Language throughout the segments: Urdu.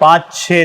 5-6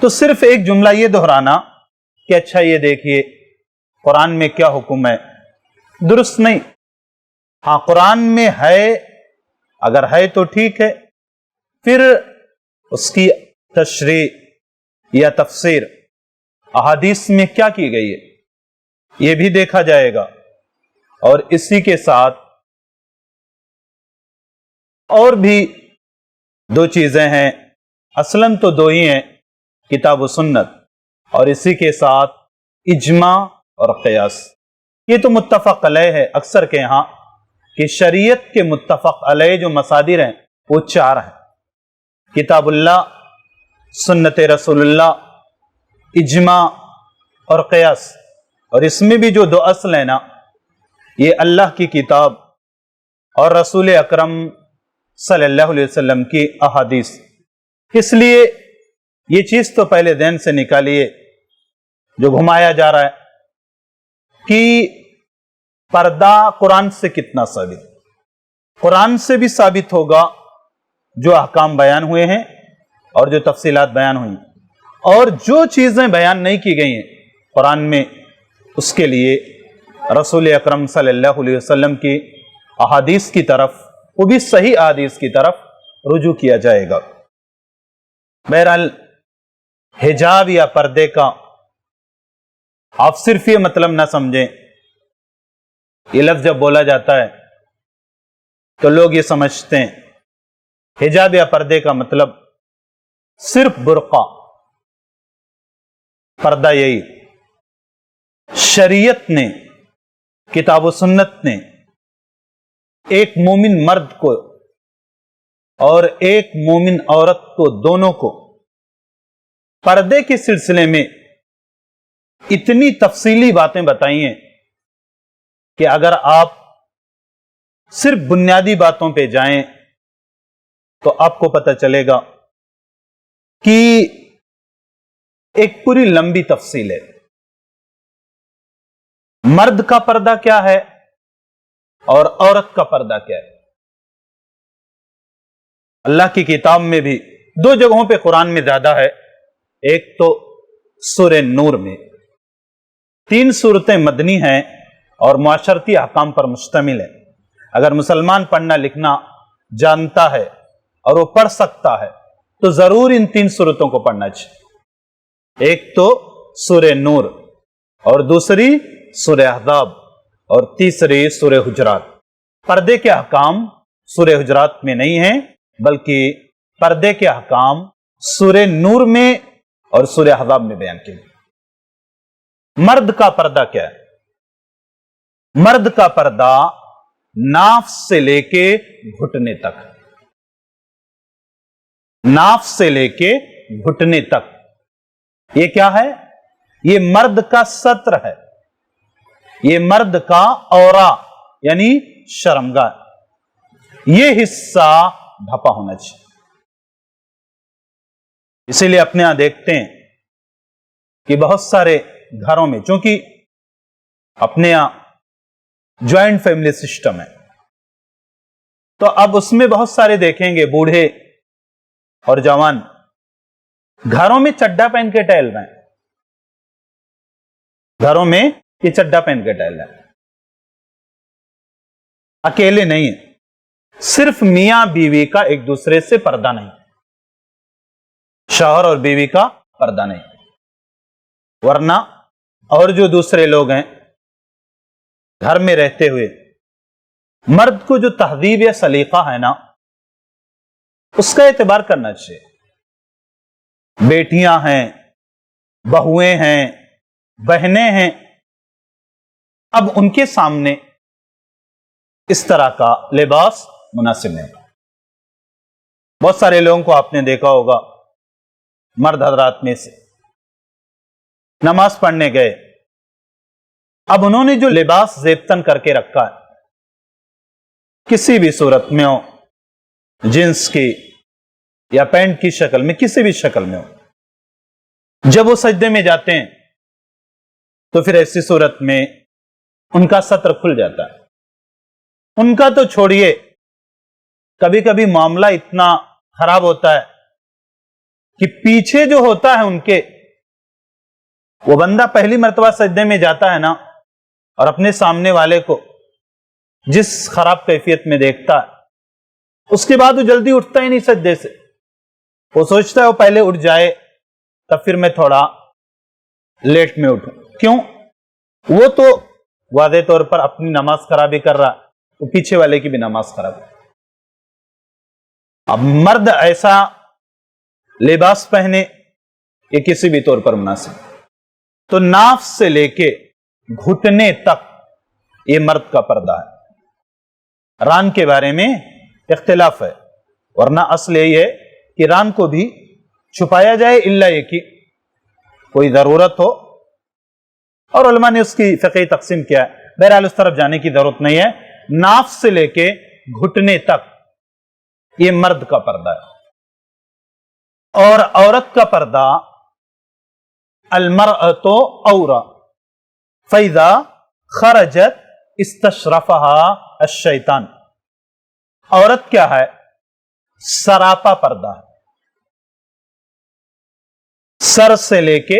تو صرف ایک جملہ یہ دہرانا کہ اچھا یہ دیکھیے قرآن میں کیا حکم ہے، درست نہیں۔ ہاں قرآن میں ہے، اگر ہے تو ٹھیک ہے، پھر اس کی تشریح یا تفسیر احادیث میں کیا کی گئی ہے یہ بھی دیکھا جائے گا۔ اور اسی کے ساتھ اور بھی دو چیزیں ہیں، اصلاً تو دو ہی ہیں، کتاب و سنت، اور اسی کے ساتھ اجماع اور قیاس۔ یہ تو متفق علیہ ہے اکثر کے ہاں کہ شریعت کے متفق علیہ جو مصادر ہیں وہ چار ہیں، کتاب اللہ، سنت رسول اللہ، اجماع اور قیاس۔ اور اس میں بھی جو دو اصل ہیں نا، یہ اللہ کی کتاب اور رسول اکرم صلی اللہ علیہ وسلم کی احادیث۔ اس لیے یہ چیز تو پہلے ذہن سے نکالیے جو گھمایا جا رہا ہے کہ پردہ قرآن سے کتنا ثابت، قرآن سے بھی ثابت ہوگا جو احکام بیان ہوئے ہیں اور جو تفصیلات بیان ہوئی، اور جو چیزیں بیان نہیں کی گئی ہیں قرآن میں اس کے لیے رسول اکرم صلی اللہ علیہ وسلم کی احادیث کی طرف، وہ بھی صحیح احادیث کی طرف رجوع کیا جائے گا۔ بہرحال حجاب یا پردے کا آپ صرف یہ مطلب نہ سمجھیں، یہ لفظ جب بولا جاتا ہے تو لوگ یہ سمجھتے ہیں حجاب یا پردے کا مطلب صرف برقع، پردہ یہی۔ شریعت نے، کتاب و سنت نے ایک مومن مرد کو اور ایک مومن عورت کو، دونوں کو پردے کے سلسلے میں اتنی تفصیلی باتیں بتائی ہیں کہ اگر آپ صرف بنیادی باتوں پہ جائیں تو آپ کو پتہ چلے گا کہ ایک پوری لمبی تفصیل ہے۔ مرد کا پردہ کیا ہے اور عورت کا پردہ کیا ہے۔ اللہ کی کتاب میں بھی دو جگہوں پہ قرآن میں زیادہ ہے، ایک تو سورہ نور میں، 3 سورتیں مدنی ہیں اور معاشرتی احکام پر مشتمل ہے۔ اگر مسلمان پڑھنا لکھنا جانتا ہے اور وہ پڑھ سکتا ہے تو ضرور ان 3 سورتوں کو پڑھنا چاہیے، ایک تو سورہ نور اور دوسری سورہ احزاب اور تیسری سورہ حجرات۔ پردے کے احکام سورہ حجرات میں نہیں ہیں، بلکہ پردے کے احکام سورہ نور میں اور سورہ احزاب میں بیان کیے گئے۔ مرد کا پردہ کیا ہے؟ مرد کا پردہ ناف سے لے کے گھٹنے تک، ناف سے لے کے گھٹنے تک، یہ کیا ہے؟ یہ مرد کا ستر ہے، یہ مرد کا عورا یعنی شرمگاہ، یہ حصہ ڈھپا ہونا چاہیے۔ اسی لیے اپنے یہاں دیکھتے ہیں کہ بہت سارے گھروں میں، چونکہ اپنے یہاں جوائنٹ فیملی سسٹم ہے، تو اب اس میں بہت سارے دیکھیں گے بوڑھے اور جوان گھروں میں چڈا پہن کے ٹہل رہے ہیں، گھروں میں یہ چڈا پہن کے ٹہل رہے ہیں، اکیلے نہیں ہیں، صرف میاں بیوی کا ایک دوسرے سے پردہ نہیں، شوہر اور بیوی کا پردہ نہیں، ورنہ اور جو دوسرے لوگ ہیں گھر میں رہتے ہوئے، مرد کو جو تہذیب یا سلیقہ ہے نا اس کا اعتبار کرنا چاہیے۔ بیٹیاں ہیں، بہویں ہیں، بہنیں ہیں، اب ان کے سامنے اس طرح کا لباس مناسب نہیں۔ بہت سارے لوگوں کو آپ نے دیکھا ہوگا، مرد حضرات میں سے نماز پڑھنے گئے، اب انہوں نے جو لباس زیبتن کر کے رکھا ہے، کسی بھی صورت میں ہو، جنس کی یا پینٹ کی شکل میں، کسی بھی شکل میں ہو، جب وہ سجدے میں جاتے ہیں تو پھر ایسی صورت میں ان کا ستر کھل جاتا ہے۔ ان کا تو چھوڑیے، کبھی کبھی معاملہ اتنا خراب ہوتا ہے کہ پیچھے جو ہوتا ہے ان کے، وہ بندہ پہلی مرتبہ سجدے میں جاتا ہے نا، اور اپنے سامنے والے کو جس خراب کیفیت میں دیکھتا ہے، اس کے بعد وہ جلدی اٹھتا ہی نہیں سجدے سے. وہ سوچتا ہے وہ پہلے اٹھ جائے تب پھر میں تھوڑا لیٹ میں اٹھوں. کیوں؟ وہ تو واضح طور پر اپنی نماز خراب ہی کر رہا ہے، تو پیچھے والے کی بھی نماز خراب ہے. اب مرد ایسا لباس پہنے کہ کسی بھی طور پر مناسب، تو ناف سے لے کے گھٹنے تک یہ مرد کا پردہ ہے. ران کے بارے میں اختلاف ہے، ورنہ اصل یہی ہے کہ ران کو بھی چھپایا جائے الا یہ کہ کوئی ضرورت ہو، اور علماء نے اس کی فقہی تقسیم کیا ہے. بہرحال اس طرف جانے کی ضرورت نہیں ہے. ناف سے لے کے گھٹنے تک یہ مرد کا پردہ ہے. اور عورت کا پردہ المرأۃ عورہ فإذا خرجت استشرفها الشیطان. عورت کیا ہے؟ سراپا پردہ ہے. سر سے لے کے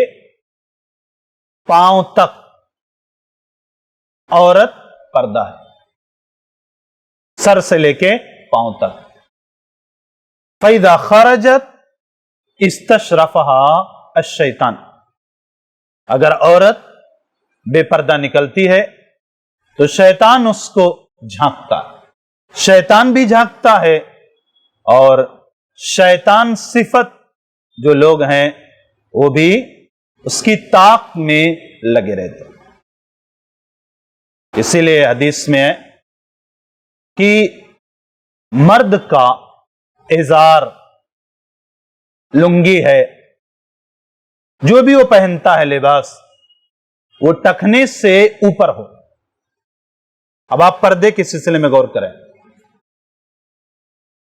پاؤں تک عورت پردہ ہے. سر سے لے کے پاؤں تک. فإذا خرجت استشرفها الشیطان. اگر عورت بے پردہ نکلتی ہے تو شیطان اس کو جھانکتا ہے. شیطان بھی جھانکتا ہے، اور شیطان صفت جو لوگ ہیں وہ بھی اس کی طاق میں لگے رہتے ہیں. اسی لیے حدیث میں ہے کہ مرد کا ازار لنگی ہے، جو بھی وہ پہنتا ہے لباس، وہ ٹخنے سے اوپر ہو. اب آپ پردے کے سلسلے میں غور کریں.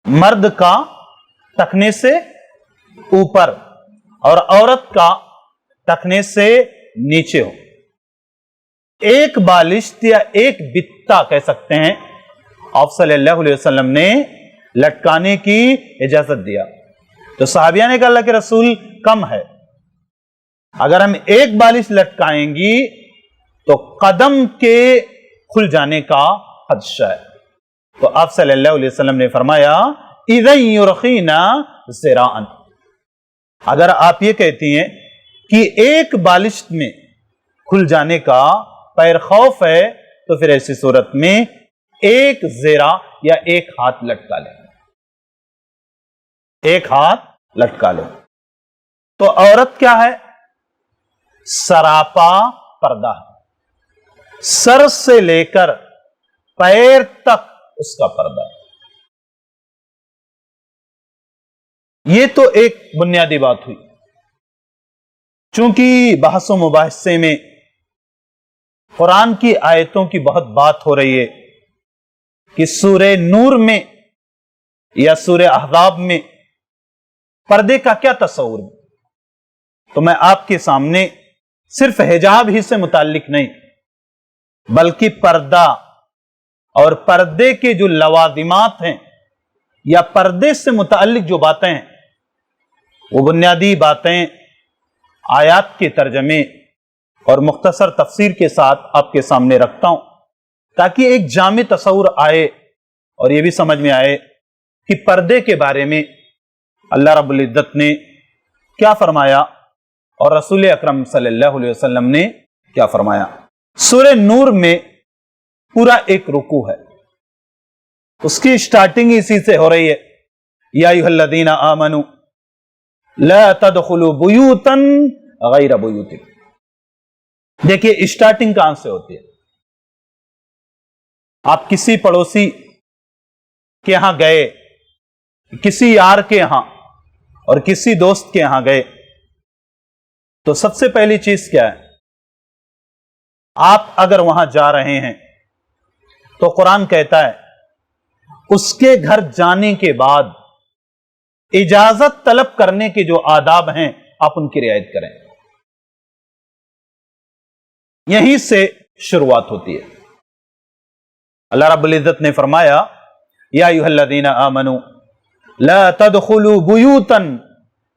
مرد کا ٹخنے سے اوپر اور عورت کا ٹخنے سے نیچے ہو. ایک بالشت یا ایک بتا کہہ سکتے ہیں آپ صلی اللہ علیہ وسلم نے لٹکانے کی اجازت دیا. تو صحابیہ نے کہا اللہ کے رسول کم ہے، اگر ہم ایک بالش لٹکائیں گی تو قدم کے کھل جانے کا خدشہ ہے. تو آپ صلی اللہ علیہ وسلم نے فرمایا اِذَن يُرْخِينَ ذِرَاءً. اگر آپ یہ کہتی ہیں کہ ایک بالش میں کھل جانے کا پیر خوف ہے تو پھر ایسی صورت میں ایک زیرہ یا ایک ہاتھ لٹکا لیں. ایک ہاتھ لٹکا لیں. تو عورت کیا ہے؟ سراپا پردہ ہے. سر سے لے کر پیر تک اس کا پردہ ہے. یہ تو ایک بنیادی بات ہوئی. چونکہ بحث و مباحثے میں قرآن کی آیتوں کی بہت بات ہو رہی ہے کہ سورہ نور میں یا سورہ احزاب میں پردے کا کیا تصور ہے، تو میں آپ کے سامنے صرف حجاب ہی سے متعلق نہیں بلکہ پردہ اور پردے کے جو لوازمات ہیں یا پردے سے متعلق جو باتیں ہیں وہ بنیادی باتیں آیات کے ترجمے اور مختصر تفسیر کے ساتھ آپ کے سامنے رکھتا ہوں تاکہ ایک جامع تصور آئے اور یہ بھی سمجھ میں آئے کہ پردے کے بارے میں اللہ رب العزت نے کیا فرمایا اور رسول اکرم صلی اللہ علیہ وسلم نے کیا فرمایا. سورہ نور میں پورا ایک رکوع ہے، اس کی سٹارٹنگ اسی سے ہو رہی ہے یا ایھا الذین آمنوا لا تدخلوا بیوتا غیر بیوتکم. دیکھیے اسٹارٹنگ کہاں سے ہوتی ہے. آپ کسی پڑوسی کے ہاں گئے، کسی یار کے ہاں اور کسی دوست کے ہاں گئے تو سب سے پہلی چیز کیا ہے؟ آپ اگر وہاں جا رہے ہیں تو قرآن کہتا ہے اس کے گھر جانے کے بعد اجازت طلب کرنے کے جو آداب ہیں آپ ان کی رعایت کریں. یہیں سے شروعات ہوتی ہے. اللہ رب العزت نے فرمایا یا ایھا الذین آمنوا لا تدخلوا بیوتا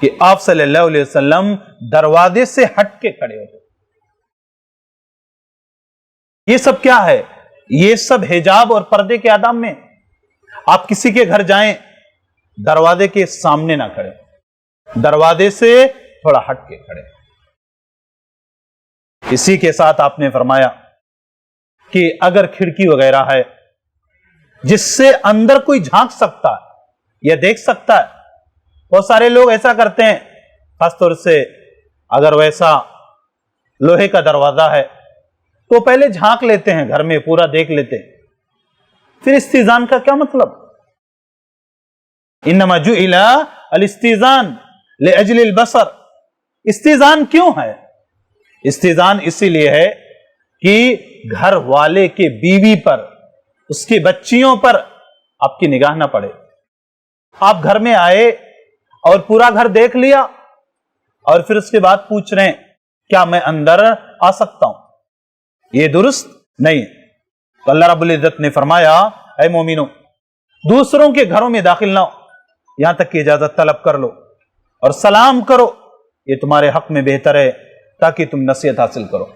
کہ آپ صلی اللہ علیہ وسلم دروازے سے ہٹ کے کھڑے ہوتے. یہ سب کیا ہے؟ یہ سب حجاب اور پردے کے آداب میں. آپ کسی کے گھر جائیں دروازے کے سامنے نہ کھڑے، دروازے سے تھوڑا ہٹ کے کھڑے. اسی کے ساتھ آپ نے فرمایا کہ اگر کھڑکی وغیرہ ہے جس سے اندر کوئی جھانک سکتا ہے یا دیکھ سکتا ہے، بہت سارے لوگ ایسا کرتے ہیں، خاص طور سے اگر ویسا لوہے کا دروازہ ہے تو پہلے جھانک لیتے ہیں، گھر میں پورا دیکھ لیتے ہیں. پھر استیزان کا کیا مطلب؟ انما جعل الاستیزان لاجل البصر. استیزان کیوں ہے؟ استیزان اسی لیے ہے کہ گھر والے کے بیوی پر، اس کی بچیوں پر آپ کی نگاہ نہ پڑے. آپ گھر میں آئے اور پورا گھر دیکھ لیا اور پھر اس کے بعد پوچھ رہے ہیں کیا میں اندر آ سکتا ہوں؟ یہ درست نہیں. تو اللہ رب العزت نے فرمایا اے مومنو، دوسروں کے گھروں میں داخل نہ ہو یہاں تک کہ اجازت طلب کر لو اور سلام کرو، یہ تمہارے حق میں بہتر ہے تاکہ تم نصیحت حاصل کرو.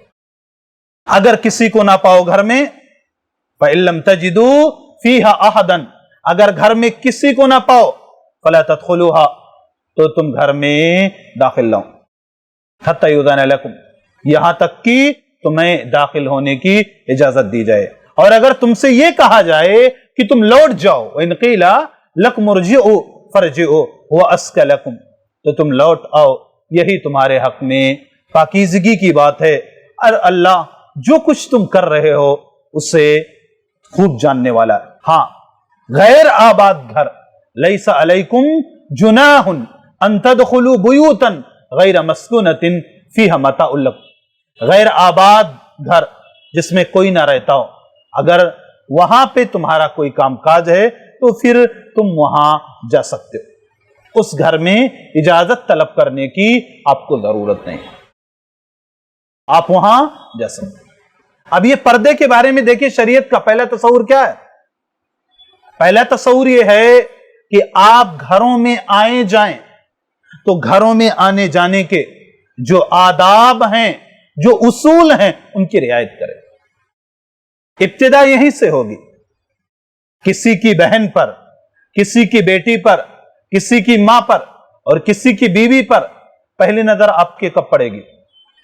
اگر کسی کو نہ پاؤ گھر میں، فَإِن لَمْ تَجِدُوا فِيهَا أَحَدًا، اگر گھر میں کسی کو نہ پاؤ فَلَا تَدْخُلُوهَا، تو تم گھر میں داخل نہ ہو، حَتَّى يُؤْذَنَ لَكُمْ، یہاں تک کہ تمہیں داخل ہونے کی اجازت دی جائے. اور اگر تم سے یہ کہا جائے کہ تم لوٹ جاؤ، وَإِنْ قِيلَ لَكُمُ ارْجِعُوا فَارْجِعُوا وَأَزْكَىٰ لَكُمْ، تو تم لوٹ آؤ، یہی تمہارے حق میں پاکیزگی کی بات ہے. اور اللہ جو کچھ تم کر رہے ہو اسے خوب جاننے والا ہے. ہاں، غیر آباد گھر، لیس علیکم جناح ان تدخلوا بیوتا غیر مسکونۃ فیہا متاع لکم. غیر آباد گھر جس میں کوئی نہ رہتا ہو، اگر وہاں پہ تمہارا کوئی کام کاج ہے تو پھر تم وہاں جا سکتے ہو. اس گھر میں اجازت طلب کرنے کی آپ کو ضرورت نہیں، آپ وہاں جا سکتے. اب یہ پردے کے بارے میں دیکھیں، شریعت کا پہلا تصور کیا ہے؟ پہلا تصور یہ ہے کہ آپ گھروں میں آئے جائیں تو گھروں میں آنے جانے کے جو آداب ہیں، جو اصول ہیں، ان کی رعایت کریں. ابتدا یہیں سے ہوگی. کسی کی بہن پر، کسی کی بیٹی پر، کسی کی ماں پر اور کسی کی بیوی پر پہلی نظر آپ کے کب پڑے گی؟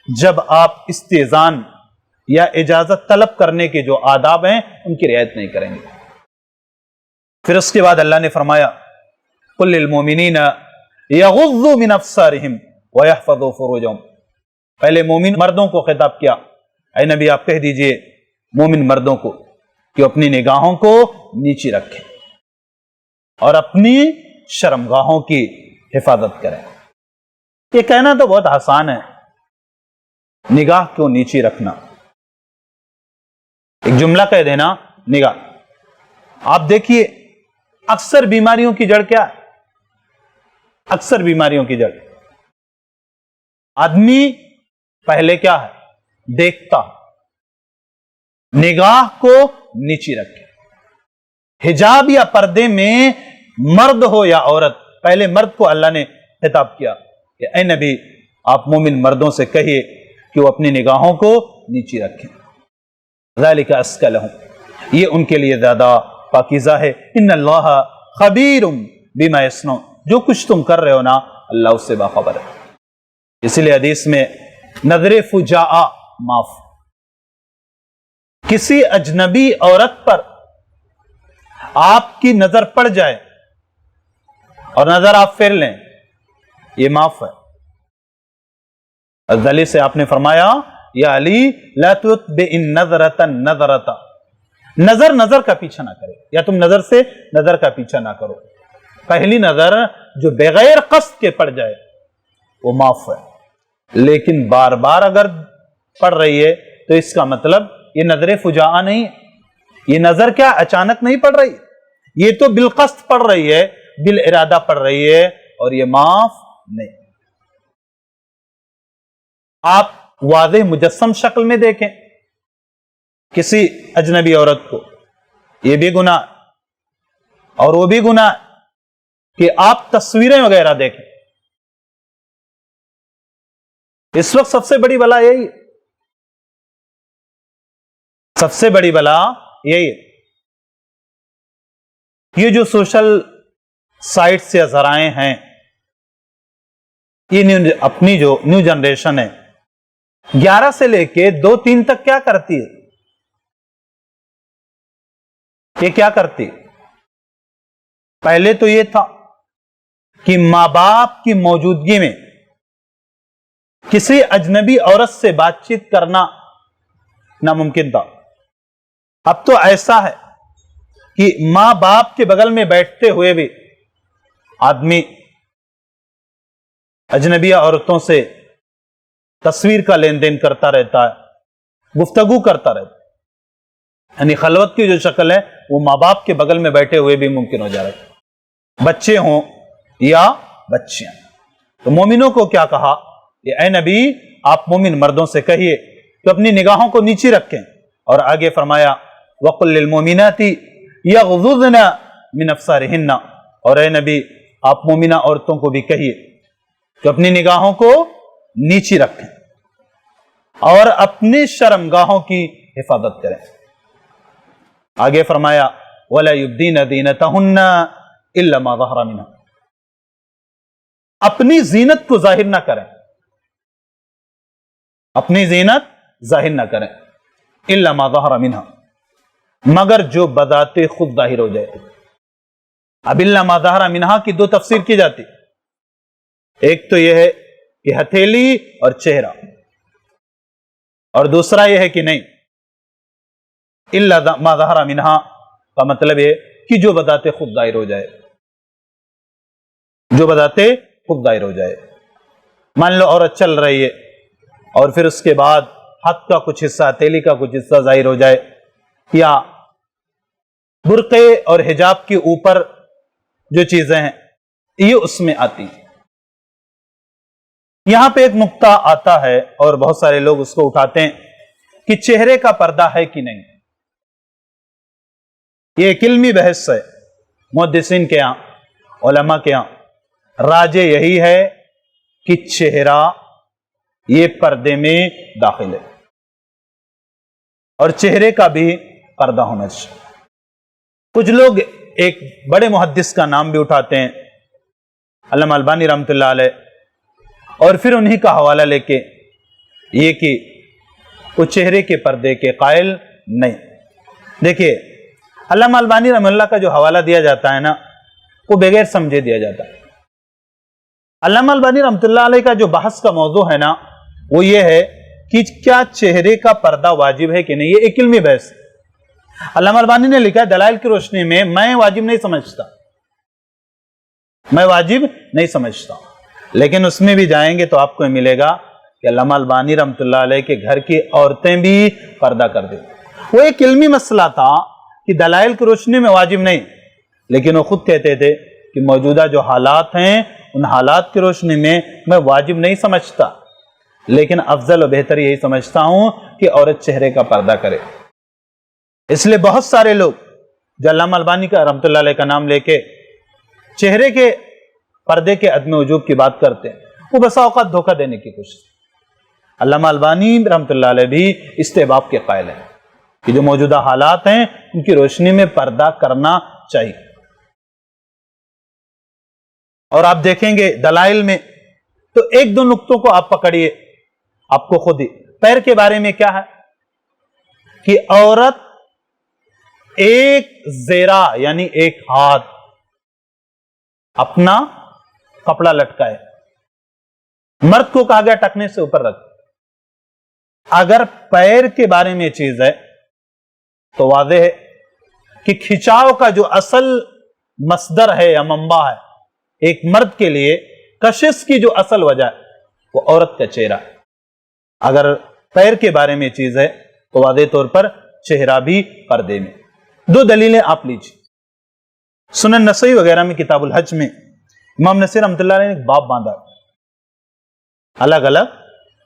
جب آپ استئذان یا اجازت طلب کرنے کے جو آداب ہیں ان کی رعایت نہیں کریں گے. پھر اس کے بعد اللہ نے فرمایا قل للمؤمنین یغضوا من ابصارہم ویحفظوا فروجہم. پہلے مومن مردوں کو خطاب کیا، اے نبی آپ کہہ دیجئے مومن مردوں کو کہ اپنی نگاہوں کو نیچی رکھیں اور اپنی شرمگاہوں کی حفاظت کریں. یہ کہنا تو بہت آسان ہے، نگاہ کیوں نیچی رکھنا؟ ایک جملہ کہہ دینا نگاہ. آپ دیکھیے اکثر بیماریوں کی جڑ کیا ہے؟ اکثر بیماریوں کی جڑ آدمی پہلے کیا ہے؟ دیکھتا. نگاہ کو نیچی رکھے. حجاب یا پردے میں مرد ہو یا عورت، پہلے مرد کو اللہ نے خطاب کیا کہ اے نبی آپ مومن مردوں سے کہیے کہ وہ اپنی نگاہوں کو نیچی رکھیں. ذالک ازکی لہم، یہ ان کے لیے زیادہ پاکیزہ ہے. ان اللہ خبیر بما یصنعون، جو کچھ تم کر رہے ہو نا اللہ اس سے باخبر ہے. اسی لیے حدیث میں نظر فجاء معاف. کسی اجنبی عورت پر آپ کی نظر پڑ جائے اور نظر آپ پھیر لیں، یہ معاف ہے. علی سے آپ نے فرمایا یا علی لا تتبع النظرۃ النظرۃ، نظر نظر کا پیچھا نہ کرے، یا تم نظر سے نظر کا پیچھا نہ کرو. پہلی نظر جو بغیر قصد کے پڑ جائے وہ معاف ہے، لیکن بار بار اگر پڑ رہی ہے تو اس کا مطلب یہ نظر فجاء نہیں ہے. یہ نظر کیا اچانک نہیں پڑ رہی، یہ تو بالقصد پڑ رہی ہے، بالارادہ پڑ رہی ہے، اور یہ معاف نہیں. آپ واضح مجسم شکل میں دیکھیں کسی اجنبی عورت کو، یہ بھی گناہ اور وہ بھی گناہ کہ آپ تصویریں وغیرہ دیکھیں. اس وقت سب سے بڑی بلا یہی ہے، سب سے بڑی بلا یہی ہے۔ یہ جو سوشل سائٹس یا ذرائع ہیں، یہ اپنی جو نیو جنریشن ہے 11 سے لے کے 2-3 تک کیا کرتی ہے؟ یہ کیا کرتی؟ پہلے تو یہ تھا کہ ماں باپ کی موجودگی میں کسی اجنبی عورت سے بات چیت کرنا ناممکن تھا۔ اب تو ایسا ہے کہ ماں باپ کے بغل میں بیٹھتے ہوئے بھی آدمی اجنبی عورتوں سے تصویر کا لین دین کرتا رہتا ہے، گفتگو کرتا رہتا ہے، یعنی خلوت کی جو شکل ہے وہ ماں باپ کے بغل میں بیٹھے ہوئے بھی ممکن ہو جا رہا ہے، بچے ہوں یا بچیاں۔ تو مومنوں کو کیا کہا کہ اے نبی آپ مومن مردوں سے کہیے کہ اپنی نگاہوں کو نیچی رکھیں، اور آگے فرمایا وَقُلْ لِلْمُؤْمِنَاتِ يَغْضُضْنَ مِنْ أَبْصَارِهِنَّ، اور اے نبی آپ مومنہ عورتوں کو بھی کہیے کہ اپنی نگاہوں کو نیچی رکھیں اور اپنی شرمگاہوں کی حفاظت کریں۔ آگے فرمایا وَلَا يُبْدِينَ زِينَتَهُنَّ إِلَّا مَا ظَهَرَ مِنْهَا، اپنی زینت کو ظاہر نہ کریں، اپنی زینت ظاہر نہ کریں إِلَّا مَا ظَهَرَ مِنْهَا، مگر جو بذات خود ظاہر ہو جائے۔ اب إِلَّا مَا ظَهَرَ مِنْهَا کی دو تفسیر کی جاتی، ایک تو یہ ہے کہ ہتھیلی اور چہرہ، اور دوسرا یہ ہے کہ نہیں إِلَّا مَا ظَهَرَ مِنْهَا کا مطلب ہے کہ جو بذات خود ظاہر ہو جائے، جو بذات خود ظاہر ہو جائے۔ مان لو عورت چل رہی ہے اور پھر اس کے بعد ہاتھ کا کچھ حصہ، ہتھیلی کا کچھ حصہ ظاہر ہو جائے، یا برقعے اور حجاب کے اوپر جو چیزیں ہیں یہ اس میں آتی ہیں۔ یہاں پہ ایک نقطہ آتا ہے اور بہت سارے لوگ اس کو اٹھاتے ہیں کہ چہرے کا پردہ ہے کہ نہیں۔ یہ ایک علمی بحث ہے، محدثین کے یہاں، علماء کے یہاں راجح یہی ہے کہ چہرہ یہ پردے میں داخل ہے، اور چہرے کا بھی پردہ ہونا چاہیے۔ کچھ لوگ ایک بڑے محدث کا نام بھی اٹھاتے ہیں، علامہ البانی رحمۃ اللہ علیہ، اور پھر انہی کا حوالہ لے کے یہ کہ وہ چہرے کے پردے کے قائل نہیں۔ دیکھیے علامہ البانی رحمۃ اللہ کا جو حوالہ دیا جاتا ہے نا، وہ بغیر سمجھے دیا جاتا ہے۔ علامہ البانی رحمۃ اللہ علیہ کا جو بحث کا موضوع ہے نا، وہ یہ ہے کہ کیا چہرے کا پردہ واجب ہے کہ نہیں۔ یہ ایک علمی بحث ہے۔ علامہ البانی نے لکھا ہے دلائل کی روشنی میں میں واجب نہیں سمجھتا، میں واجب نہیں سمجھتا، لیکن اس میں بھی جائیں گے تو آپ کو ملے گا کہ علامہ البانی رحمۃ اللہ علیہ کے گھر کی عورتیں بھی پردہ کر دیں۔ وہ ایک علمی مسئلہ تھا کہ دلائل کی روشنی میں واجب نہیں، لیکن وہ خود کہتے تھے کہ موجودہ جو حالات ہیں ان حالات کی روشنی میں واجب نہیں سمجھتا، لیکن افضل و بہتر یہی سمجھتا ہوں کہ عورت چہرے کا پردہ کرے۔ اس لیے بہت سارے لوگ جو علامہ البانی کا رحمۃ اللہ علیہ کا نام لے کے چہرے کے پردے کے عدم وجوب کی بات کرتے ہیں، وہ بسا اوقات دھوکہ دینے کی کوشش۔ علامہ البانی رحمۃ اللہ علیہ بھی استحباب کے قائل ہیں کہ جو موجودہ حالات ہیں ان کی روشنی میں پردہ کرنا چاہیے۔ اور آپ دیکھیں گے دلائل میں تو ایک دو نقطوں کو آپ پکڑیے، آپ کو خود ہی۔ پیر کے بارے میں کیا ہے کہ عورت ایک زیرہ یعنی ایک ہاتھ اپنا کپڑا لٹکائے، مرد کو کہا گیا ٹکنے سے اوپر رکھ۔ اگر پیر کے بارے میں چیز ہے تو واضح ہے کہ کھچاؤ کا جو اصل مصدر ہے یا منبع ہے ایک مرد کے لیے، کشش کی جو اصل وجہ ہے وہ عورت کا چہرہ ہے۔ اگر پیر کے بارے میں چیز ہے تو واضح طور پر چہرہ بھی پردے میں۔ دو دلیلیں آپ لیجیے۔ سنن نسائی وغیرہ میں کتاب الحج میں امام نسائی رحمۃ اللہ علیہ نے ایک باب باندھا الگ الگ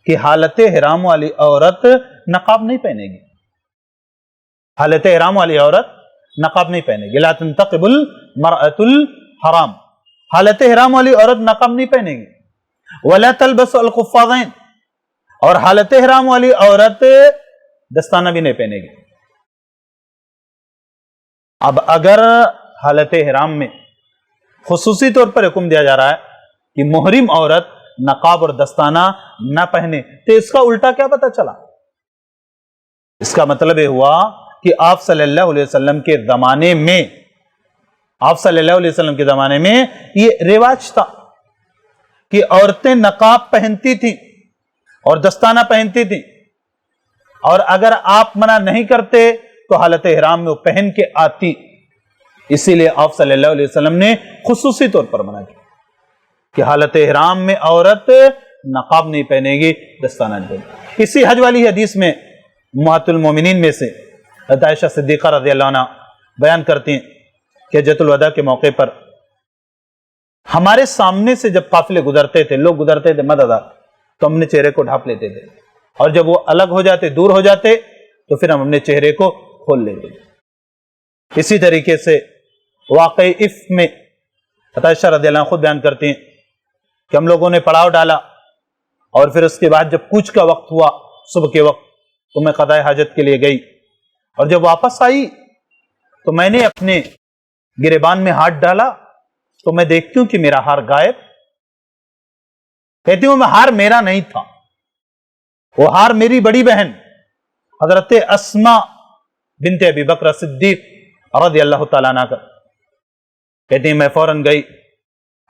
کہ حالت احرام والی عورت نقاب نہیں پہنے گی، حالت احرام والی عورت نقاب نہیں پہنے گی۔ لا تنتقب المرأة الحرام، حالت احرام والی عورت نقاب نہیں پہنے گی۔ ولا تلبس القفازین، اور حالت احرام والی عورت دستانہ بھی نہیں پہنے گی۔ اب اگر حالت احرام میں خصوصی طور پر حکم دیا جا رہا ہے کہ محرم عورت نقاب اور دستانہ نہ پہنے، تو اس کا الٹا کیا پتہ چلا؟ اس کا مطلب یہ ہوا کہ آپ صلی اللہ علیہ وسلم کے زمانے میں یہ رواج تھا کہ عورتیں نقاب پہنتی تھیں اور دستانہ پہنتی تھیں، اور اگر آپ منع نہیں کرتے تو حالت احرام میں وہ پہن کے آتی۔ اسی لیے آپ صلی اللہ علیہ وسلم نے خصوصی طور پر منع کیا کہ حالت احرام میں عورت نقاب نہیں پہنے گی، دستانہ نہیں پہنے گی۔ اسی حج والی حدیث میں امہات المومنین میں سے حضرت عائشہ صدیقہ رضی اللہ عنہ بیان کرتی ہیں کہ حجۃ الوداع کے موقع پر ہمارے سامنے سے جب قافلے گزرتے تھے، لوگ گزرتے تھے مدد، تو ہم نے چہرے کو ڈھانپ لیتے تھے، اور جب وہ الگ ہو جاتے، دور ہو جاتے، تو پھر ہم اپنے چہرے کو کھول لیتے تھے۔ اسی طریقے سے واقع افک میں حضرت عائشہ رضی اللہ عنہ خود بیان کرتی ہیں کہ ہم لوگوں نے پڑاؤ ڈالا، اور پھر اس کے بعد جب کوچ کا وقت ہوا صبح کے وقت، تو میں قضاء حاجت کے لیے گئی، اور جب واپس آئی تو میں نے اپنے گریبان میں ہاتھ ڈالا تو میں دیکھتی ہوں کہ میرا ہار غائب۔ کہتی ہوں میں ہار میرا نہیں تھا، وہ ہار میری بڑی بہن حضرت اسماء بنت ابی بکر صدیق رضی اللہ تعالیٰ عنہ کا۔ کہتی ہیں میں فوراً گئی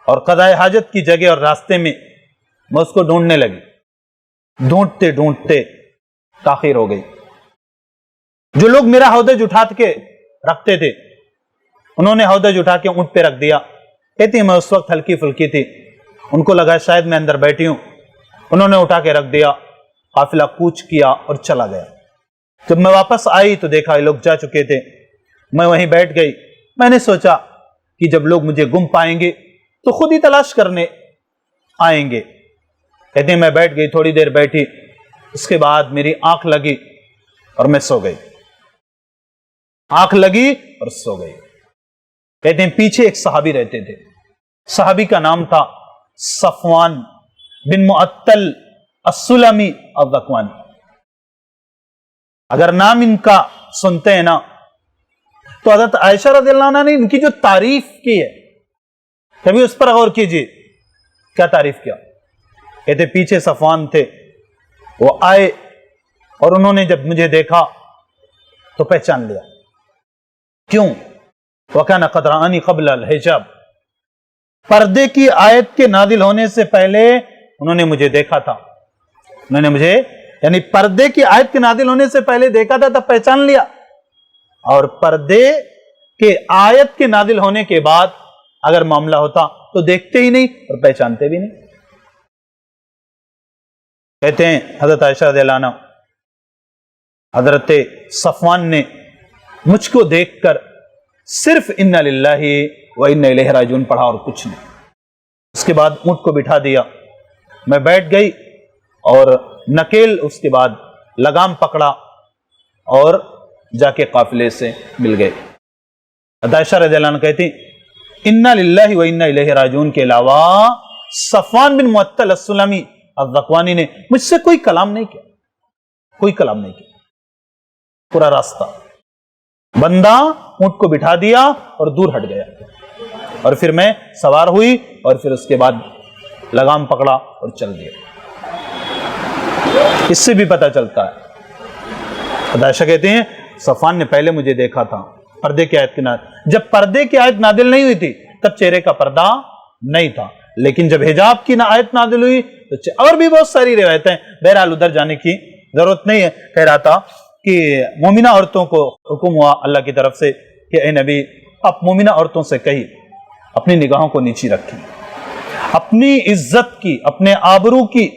اور قضاء حاجت کی جگہ اور راستے میں میں اس کو ڈھونڈنے لگی، ڈھونڈتے ڈھونڈتے تاخیر ہو گئی۔ جو لوگ میرا ہودج اٹھا کے رکھتے تھے انہوں نے ہودج اٹھا کے اونٹ پہ رکھ دیا۔ کہتی ہیں میں اس وقت ہلکی پھلکی تھی، ان کو لگا شاید میں اندر بیٹھی ہوں، انہوں نے اٹھا کے رکھ دیا، قافلہ کوچ کیا اور چلا گیا۔ جب میں واپس آئی تو دیکھا یہ لوگ جا چکے تھے، میں وہیں بیٹھ گئی۔ میں نے سوچا کہ جب لوگ مجھے گم پائیں گے تو خود ہی تلاش کرنے آئیں گے۔ کہتے ہیں میں بیٹھ گئی، تھوڑی دیر بیٹھی، اس کے بعد میری آنکھ لگی اور میں سو گئی، آنکھ لگی اور سو گئی۔ کہتے ہیں پیچھے ایک صحابی رہتے تھے، صحابی کا نام تھا صفوان بن معطل السلمی الذکوانی۔ اگر نام ان کا سنتے ہیں نا تو حضرت عائشہ رضی اللہ عنہ نے ان کی جو تعریف کی ہے کبھی اس پر غور کیجیے، کیا تعریف کیا۔ کہتے پیچھے صفوان تھے، وہ آئے اور انہوں نے جب مجھے دیکھا تو پہچان لیا۔ کیوں؟ وَكَانَ قَدْ رَآنِي قَبْلَ الْحِجَابِ، پردے کی آیت کے نازل ہونے سے پہلے انہوں نے مجھے دیکھا تھا، انہوں نے مجھے یعنی پردے کی آیت کے نازل ہونے سے پہلے دیکھا تھا تب پہچان لیا، اور پردے کے آیت کے نازل ہونے کے بعد اگر معاملہ ہوتا تو دیکھتے ہی نہیں اور پہچانتے بھی نہیں۔ کہتے ہیں حضرت عائشہ رضی اللہ عنہ حضرت صفوان نے مجھ کو دیکھ کر صرف اِنَّا لِلَّهِ وَإِنَّا إِلَيْهِ رَاجِعُونَ پڑھا اور کچھ نہیں۔ اس کے بعد اونٹ کو بٹھا دیا، میں بیٹھ گئی اور نکیل اس کے بعد لگام پکڑا اور جا کے قافلے سے مل گئے۔ عائشہ رضی اللہ عنہ کہتی اِنَّا لِلَّهِ وَإِنَّا إِلَيْهِ رَاجِعُونَ کے علاوہ صفوان بن معطل السلمی الذکوانی نے مجھ سے کوئی کلام نہیں کیا، کوئی کلام نہیں کیا پورا راستہ۔ بندہ اونٹ کو بٹھا دیا اور دور ہٹ گیا، اور پھر میں سوار ہوئی اور پھر اس کے بعد لگام پکڑا اور چل دیا۔ اس سے بھی پتہ چلتا ہے، عائشہ کہتے ہیں صفوان نے پہلے مجھے دیکھا تھا پردے کی آیت کے نازل، جب پردے کی آیت نازل نہیں ہوئی تھی تب چہرے کا پردہ نہیں تھا، لیکن جب حجاب کی آیت نازل ہوئی تو اور بھی بہت ساری روایتیں، بہرحال ادھر جانے کی ضرورت نہیں ہے۔ کہہ رہا تھا کہ مومنہ عورتوں کو حکم ہوا اللہ کی طرف سے کہ اے نبی آپ مومنہ عورتوں سے کہی اپنی نگاہوں کو نیچی رکھیں، اپنی عزت کی، اپنے آبرو کی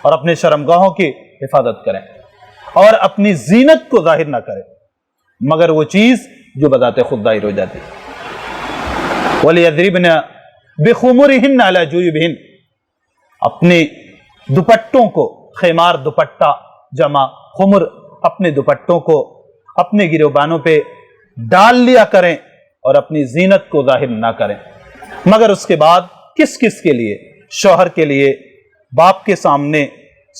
اور اپنے شرمگاہوں کی حفاظت کریں، اور اپنی زینت کو ظاہر نہ کریں مگر وہ چیز جو بذات خود ظاہر ہو جاتی ہے۔ وَلْيَضْرِبْنَ بِخُمُرِهِنَّ عَلَى جُيُوبِهِنَّ، اپنے دوپٹوں کو، خیمار دوپٹہ جمع خمر، اپنے دوپٹوں کو اپنے گریبانوں پہ ڈال لیا کریں اور اپنی زینت کو ظاہر نہ کریں مگر اس کے بعد کس کس کے لیے؟ شوہر کے لیے، باپ کے سامنے،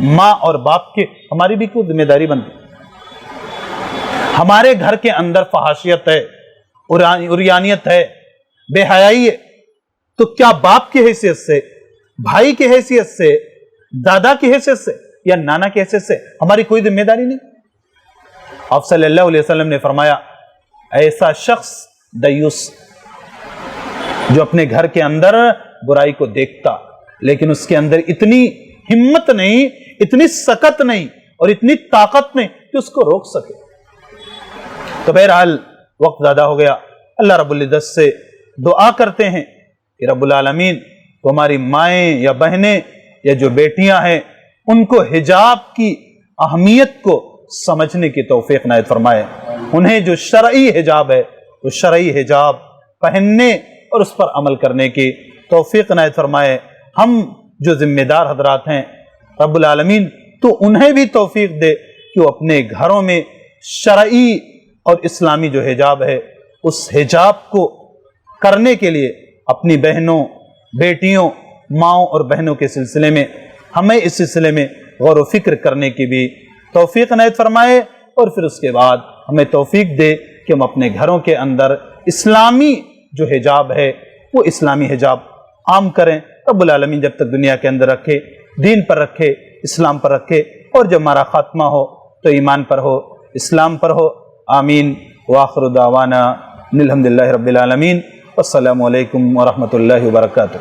ماں اور باپ کے ہماری بھی کوئی ذمہ داری بنتی. ہمارے گھر کے اندر فحاشیت ہے، عریانیت ہے، بے حیائی ہے، تو کیا باپ کی حیثیت سے، بھائی کی حیثیت سے، دادا کی حیثیت سے یا نانا کی حیثیت سے ہماری کوئی ذمہ داری نہیں؟ آپ صلی اللہ علیہ وسلم نے فرمایا ایسا شخص دیوس جو اپنے گھر کے اندر برائی کو دیکھتا لیکن اس کے اندر اتنی ہمت نہیں، اتنی سکت نہیں اور اتنی طاقت نہیں کہ اس کو روک سکے. تو بہرحال وقت زیادہ ہو گیا. اللہ رب العزت سے دعا کرتے ہیں کہ رب العالمین تو ہماری مائیں یا بہنیں یا جو بیٹیاں ہیں ان کو حجاب کی اہمیت کو سمجھنے کی توفیق عنایت فرمائے. انہیں جو شرعی حجاب ہے وہ شرعی حجاب پہننے اور اس پر عمل کرنے کی توفیق عنایت فرمائے. ہم جو ذمہ دار حضرات ہیں رب العالمین تو انہیں بھی توفیق دے کہ وہ اپنے گھروں میں شرعی اور اسلامی جو حجاب ہے اس حجاب کو کرنے کے لیے اپنی بہنوں، بیٹیوں، ماؤں اور بہنوں کے سلسلے میں ہمیں اس سلسلے میں غور و فکر کرنے کی بھی توفیق عنایت فرمائے اور پھر اس کے بعد ہمیں توفیق دے کہ ہم اپنے گھروں کے اندر اسلامی جو حجاب ہے وہ اسلامی حجاب عام کریں. رب العالمین جب تک دنیا کے اندر رکھے، دین پر رکھے، اسلام پر رکھے اور جب ہمارا خاتمہ ہو تو ایمان پر ہو، اسلام پر ہو. آمین. وآخر دعوانا الحمدللہ رب العالمین. السلام علیکم ورحمۃ اللہ وبرکاتہ.